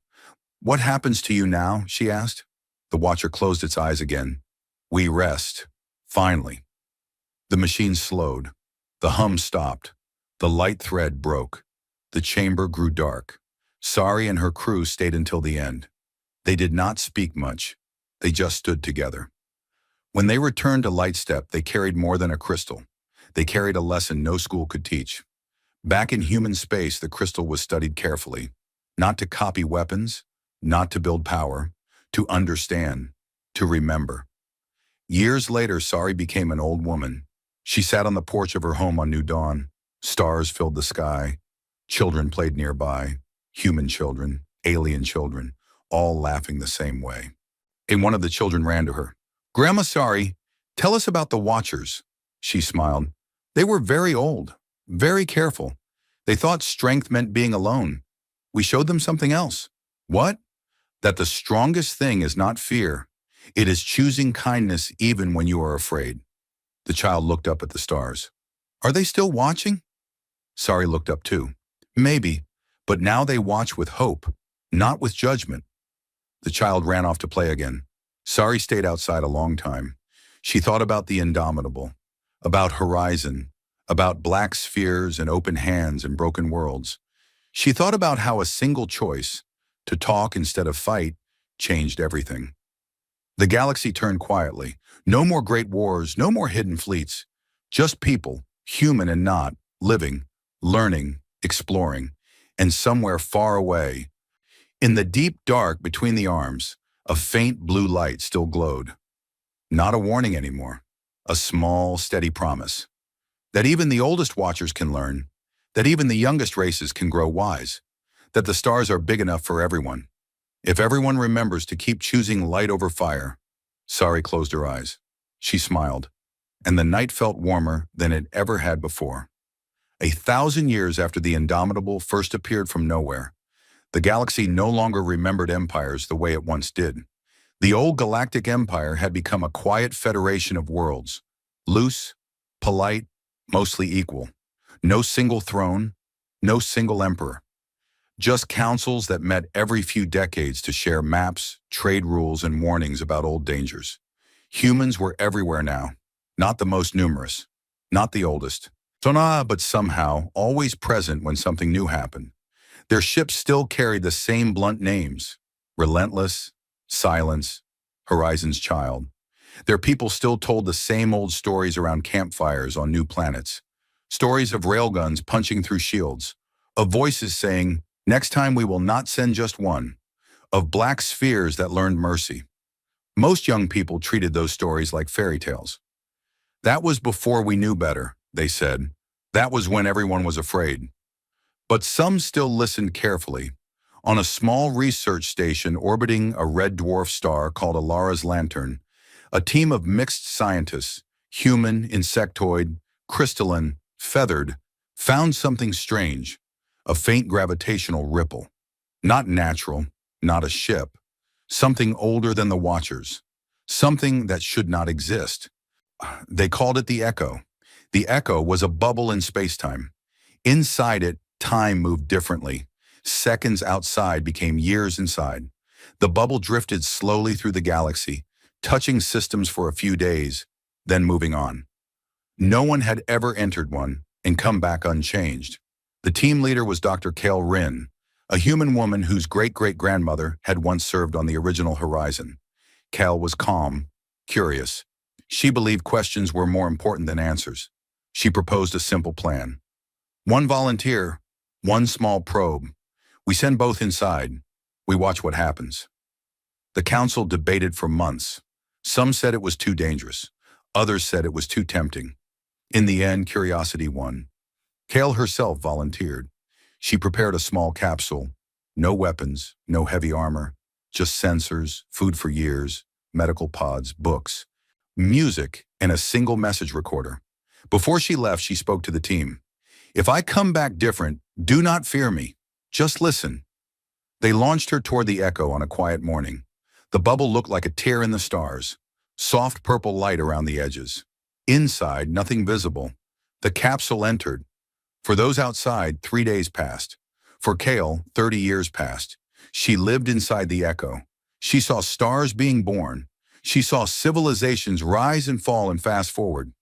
"What happens to you now?" she asked. The Watcher closed its eyes again. "We rest. Finally." The machine slowed. The hum stopped. The light thread broke. The chamber grew dark. Sari and her crew stayed until the end. They did not speak much. They just stood together. When they returned to Lightstep, they carried more than a crystal. They carried a lesson no school could teach. Back in human space, the crystal was studied carefully. Not to copy weapons, not to build power, to understand, to remember. Years later, Sari became an old woman. She sat on the porch of her home on New Dawn. Stars filled the sky. Children played nearby. Human children, alien children, all laughing the same way. And one of the children ran to her. "Grandma Sari, tell us about the Watchers." She smiled. "They were very old, very careful. They thought strength meant being alone. We showed them something else." "What?" "That the strongest thing is not fear. It is choosing kindness even when you are afraid." The child looked up at the stars. "Are they still watching?" Sari looked up too. "Maybe, but now they watch with hope, not with judgment." The child ran off to play again. Sari stayed outside a long time. She thought about the Indomitable, about Horizon, about black spheres and open hands and broken worlds. She thought about how a single choice, to talk instead of fight, changed everything. The galaxy turned quietly. No more great wars, no more hidden fleets. Just people, human and not, living, learning, exploring. And somewhere far away, in the deep dark between the arms, a faint blue light still glowed. Not a warning anymore. A small, steady promise. That even the oldest Watchers can learn. That even the youngest races can grow wise. That the stars are big enough for everyone. If everyone remembers to keep choosing light over fire. Sari closed her eyes. She smiled. And the night felt warmer than it ever had before. 1,000 years after the Indomitable first appeared from nowhere, the galaxy no longer remembered empires the way it once did. The old Galactic Empire had become a quiet federation of worlds. Loose, polite, mostly equal. No single throne, no single emperor. Just councils that met every few decades to share maps, trade rules, and warnings about old dangers. Humans were everywhere now. Not the most numerous, not the oldest. But somehow always present when something new happened. Their ships still carried the same blunt names. Relentless, Silence, Horizon's Child. Their people still told the same old stories around campfires on new planets. Stories of railguns punching through shields. Of voices saying, "Next time we will not send just one." Of black spheres that learned mercy. Most young people treated those stories like fairy tales. That was before we knew better, they said. That was when everyone was afraid. But some still listened carefully. On a small research station orbiting a red dwarf star called Alara's Lantern, a team of mixed scientists, human, insectoid, crystalline, feathered, found something strange, a faint gravitational ripple. Not natural, not a ship. Something older than the Watchers. Something that should not exist. They called it the Echo. The Echo was a bubble in spacetime. Inside it, time moved differently. Seconds outside became years inside. The bubble drifted slowly through the galaxy, touching systems for a few days, then moving on. No one had ever entered one and come back unchanged. The team leader was Dr. Kale Rin, a human woman whose great-great-grandmother had once served on the original Horizon. Kale was calm, curious. She believed questions were more important than answers. She proposed a simple plan. One volunteer, one small probe. We send both inside. We watch what happens. The council debated for months. Some said it was too dangerous. Others said it was too tempting. In the end, curiosity won. Kale herself volunteered. She prepared a small capsule. No weapons, no heavy armor, just sensors, food for years, medical pods, books, music, and a single message recorder. Before she left, she spoke to the team. If I come back different, do not fear me. Just listen. They launched her toward the Echo on a quiet morning. The bubble looked like a tear in the stars. Soft purple light around the edges. Inside, nothing visible. The capsule entered. For those outside, 3 days passed. For Kale, 30 years passed. She lived inside the Echo. She saw stars being born. She saw civilizations rise and fall and fast forward.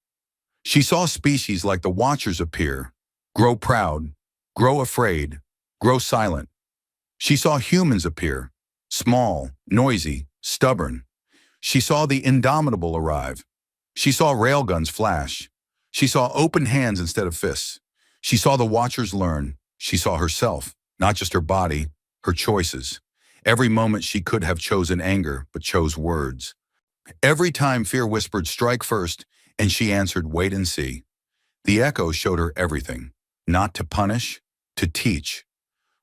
She saw species like the Watchers appear, grow proud, grow afraid, grow silent. She saw humans appear, small, noisy, stubborn. She saw the Indomitable arrive. She saw railguns flash. She saw open hands instead of fists. She saw the Watchers learn. She saw herself, not just her body, her choices. Every moment she could have chosen anger, but chose words. Every time fear whispered, strike first, and she answered, wait and see. The Echo showed her everything, not to punish, to teach.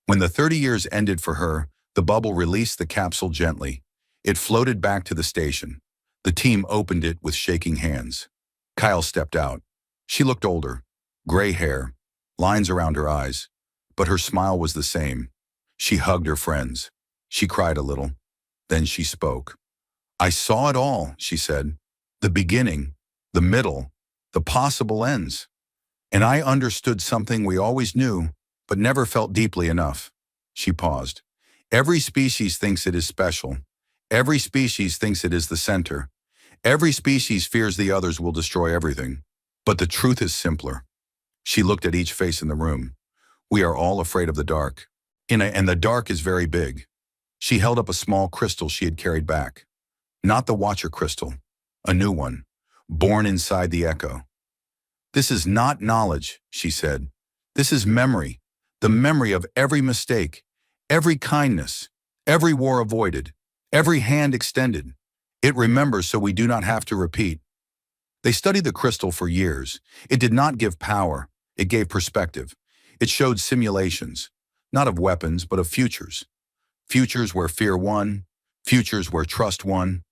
When the 30 years ended for her, the bubble released the capsule gently. It floated back to the station. The team opened it with shaking hands. Kyle stepped out. She looked older, gray hair, lines around her eyes, but her smile was the same. She hugged her friends. She cried a little. Then she spoke. I saw it all, she said. The beginning, the middle, the possible ends. And I understood something we always knew, but never felt deeply enough. She paused. Every species thinks it is special. Every species thinks it is the center. Every species fears the others will destroy everything. But the truth is simpler. She looked at each face in the room. We are all afraid of the dark. And the dark is very big. She held up a small crystal she had carried back. Not the Watcher crystal, a new one, born inside the Echo. This is not knowledge, she said. This is memory, the memory of every mistake, every kindness, every war avoided, every hand extended. It remembers so we do not have to repeat. They studied the crystal for years. It did not give power. It gave perspective. It showed simulations, not of weapons, but of futures. Futures where fear won, futures where trust won,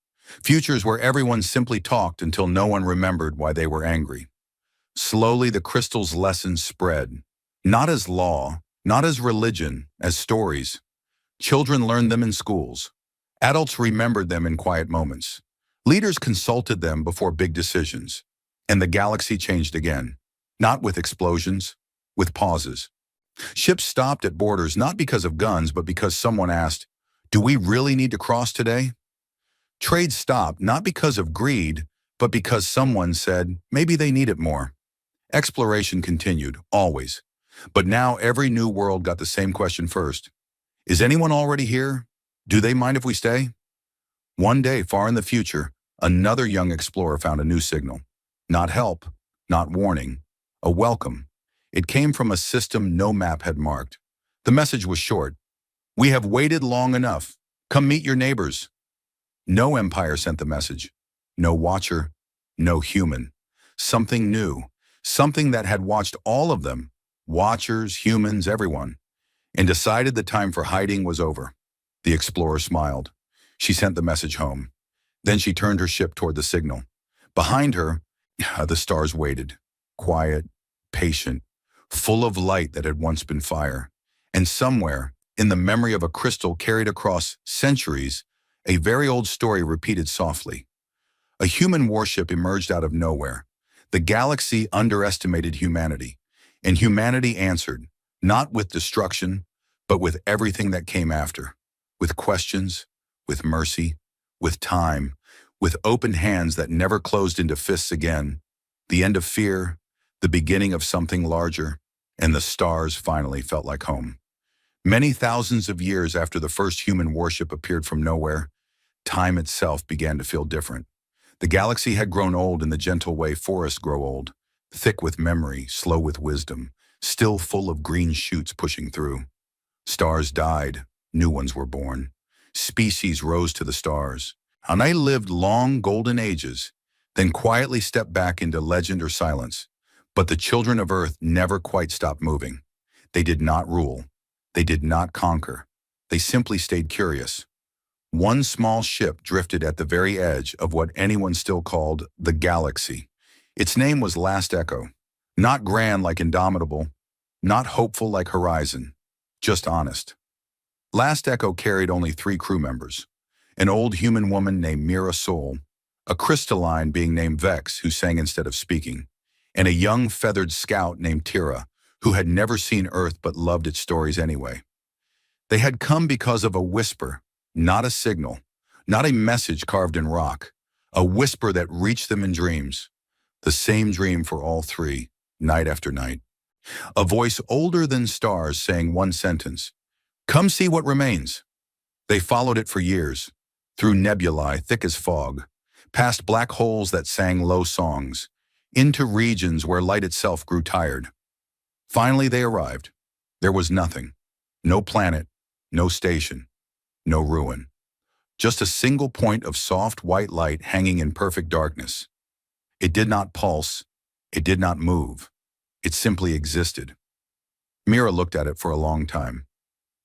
futures where everyone simply talked until no one remembered why they were angry. Slowly, the crystal's lessons spread, not as law, not as religion, as stories. Children learned them in schools. Adults remembered them in quiet moments. Leaders consulted them before big decisions. And the galaxy changed again, not with explosions, with pauses. Ships stopped at borders not because of guns, but because someone asked, do we really need to cross today? Trade stopped not because of greed, but because someone said maybe they need it more. Exploration continued, always. But now every new world got the same question first. Is anyone already here? Do they mind if we stay? One day, far in the future, another young explorer found a new signal. Not help, not warning, a welcome. It came from a system no map had marked. The message was short. We have waited long enough. Come meet your neighbors. No empire sent the message. No watcher, no human. Something new. Something that had watched all of them. Watchers, humans, everyone. And decided the time for hiding was over. The explorer smiled. She sent the message home. Then she turned her ship toward the signal. Behind her, the stars waited. Quiet, patient, full of light that had once been fire. And somewhere, in the memory of a crystal carried across centuries, a very old story repeated softly. A human warship emerged out of nowhere. The galaxy underestimated humanity, and humanity answered, not with destruction, but with everything that came after, with questions, with mercy, with time, with open hands that never closed into fists again, the end of fear, the beginning of something larger, and the stars finally felt like home. Many thousands of years after the first human warship appeared from nowhere, time itself began to feel different. The galaxy had grown old in the gentle way forests grow old, thick with memory, slow with wisdom, still full of green shoots pushing through. Stars died, new ones were born. Species rose to the stars, and they lived long golden ages, then quietly stepped back into legend or silence. But the children of Earth never quite stopped moving. They did not rule. They did not conquer. They simply stayed curious. One small ship drifted at the very edge of what anyone still called the galaxy. Its name was Last Echo. Not grand like Indomitable, not hopeful like Horizon, just honest. Last Echo carried only 3 crew members. An old human woman named Mira Soul, a crystalline being named Vex who sang instead of speaking, and a young feathered scout named Tira, who had never seen Earth but loved its stories anyway. They had come because of a whisper, not a signal, not a message carved in rock, a whisper that reached them in dreams. The same dream for all 3, night after night. A voice older than stars saying one sentence, "Come see what remains." They followed it for years, through nebulae thick as fog, past black holes that sang low songs, into regions where light itself grew tired. Finally they arrived. There was nothing. No planet, no station, no ruin. Just a single point of soft white light hanging in perfect darkness. It did not pulse. It did not move. It simply existed. Mira looked at it for a long time.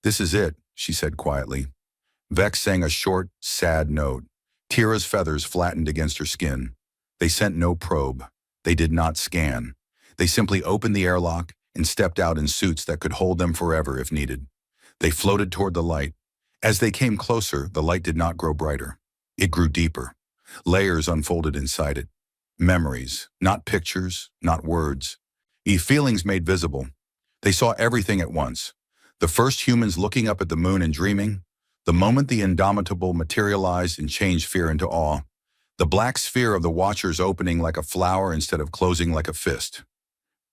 "This is it," she said quietly. Vex sang a short, sad note. Tira's feathers flattened against her skin. They sent no probe. They did not scan. They simply opened the airlock and stepped out in suits that could hold them forever if needed. They floated toward the light. As they came closer, the light did not grow brighter. It grew deeper. Layers unfolded inside it. Memories, not pictures, not words. Feelings made visible. They saw everything at once. The first humans looking up at the moon and dreaming. The moment the Indomitable materialized and changed fear into awe. The black sphere of the Watchers opening like a flower instead of closing like a fist.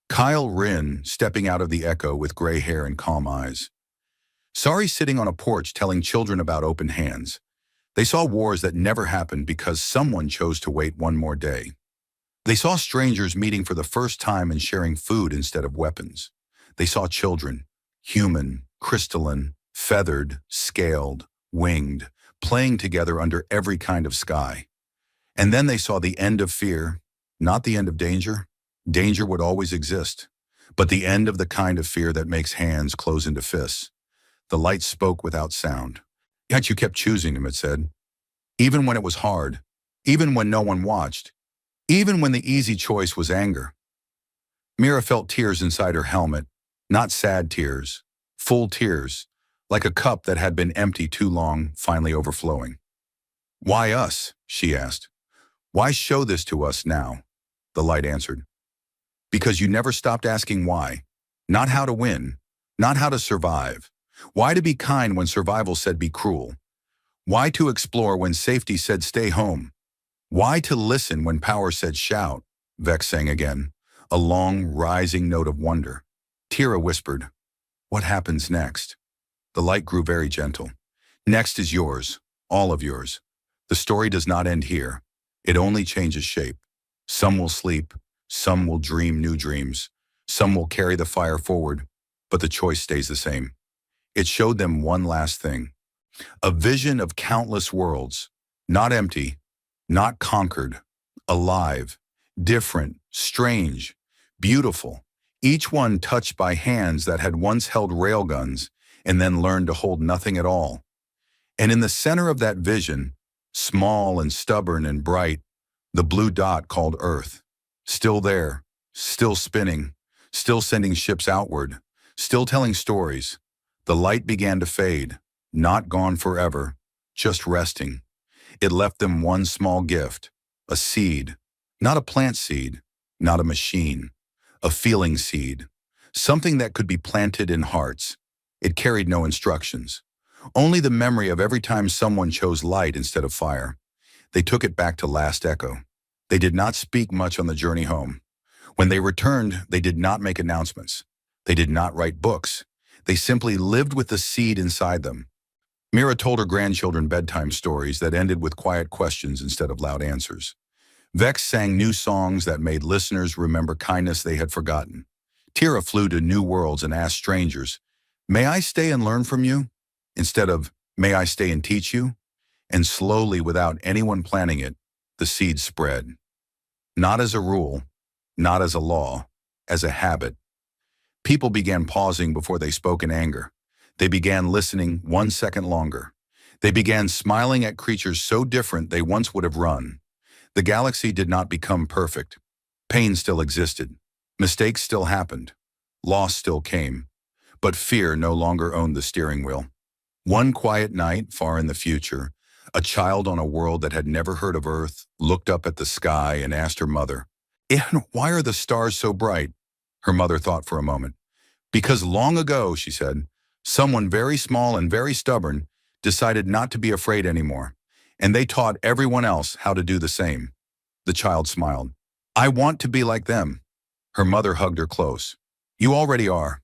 Kyle Rin stepping out of the echo with gray hair and calm eyes. Sari sitting on a porch telling children about open hands. They saw wars that never happened because someone chose to wait one more day. They saw strangers meeting for the first time and sharing food instead of weapons. They saw children, human, crystalline, feathered, scaled, winged, playing together under every kind of sky. And then they saw the end of fear, not the end of danger. Danger would always exist, but the end of the kind of fear that makes hands close into fists. The light spoke without sound. Yet you kept choosing him, it said. Even when it was hard, even when no one watched, even when the easy choice was anger. Mira felt tears inside her helmet, not sad tears, full tears, like a cup that had been empty too long, finally overflowing. "Why us?" she asked. "Why show this to us now?" The light answered. "Because you never stopped asking why. Not how to win, not how to survive. Why to be kind when survival said be cruel? Why to explore when safety said stay home? Why to listen when power said shout?" Vex sang again, a long, rising note of wonder. Tira whispered, "What happens next?" The light grew very gentle. "Next is yours, all of yours. The story does not end here. It only changes shape. Some will sleep, some will dream new dreams, some will carry the fire forward, but the choice stays the same." It showed them one last thing. A vision of countless worlds, Not empty, not conquered, alive, different, strange, beautiful, each one touched by hands that had once held railguns and then learned to hold nothing at all. And in the center of that vision, small and stubborn and bright, the blue dot called Earth. Still there, still spinning, still sending ships outward, still telling stories. The light began to fade, not gone forever, just resting. It left them one small gift, a seed, not a plant seed, not a machine, a feeling seed, something that could be planted in hearts. It carried no instructions, only the memory of every time someone chose light instead of fire. They took it back to Last Echo. They did not speak much on the journey home. When they returned, they did not make announcements. They did not write books. They simply lived with the seed inside them. Mira told her grandchildren bedtime stories that ended with quiet questions instead of loud answers. Vex sang new songs that made listeners remember kindness they had forgotten. Tira flew to new worlds and asked strangers, "May I stay and learn from you?" instead of, "May I stay and teach you?" And slowly, without anyone planning it, the seed spread. Not as a rule, not as a law, as a habit. People began pausing before they spoke in anger. They began listening 1 second longer. They began smiling at creatures so different they once would have run. The galaxy did not become perfect. Pain still existed. Mistakes still happened. Loss still came. But fear no longer owned the steering wheel. One quiet night, far in the future, a child on a world that had never heard of Earth looked up at the sky and asked her mother, "And why are the stars so bright?" Her mother thought for a moment. "Because long ago," she said, "someone very small and very stubborn decided not to be afraid anymore, and they taught everyone else how to do the same." The child smiled. "I want to be like them." Her mother hugged her close. "You already are."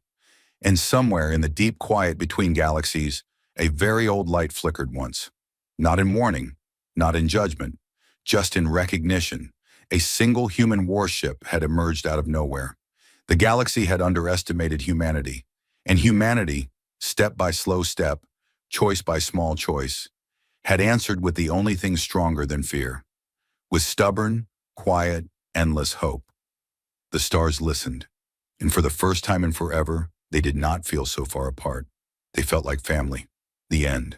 And somewhere in the deep quiet between galaxies, a very old light flickered once. Not in warning, not in judgment, just in recognition. A single human warship had emerged out of nowhere. The galaxy had underestimated humanity, and humanity, step by slow step, choice by small choice, had answered with the only thing stronger than fear, with stubborn, quiet, endless hope. The stars listened, and for the first time in forever, they did not feel so far apart. They felt like family. The end.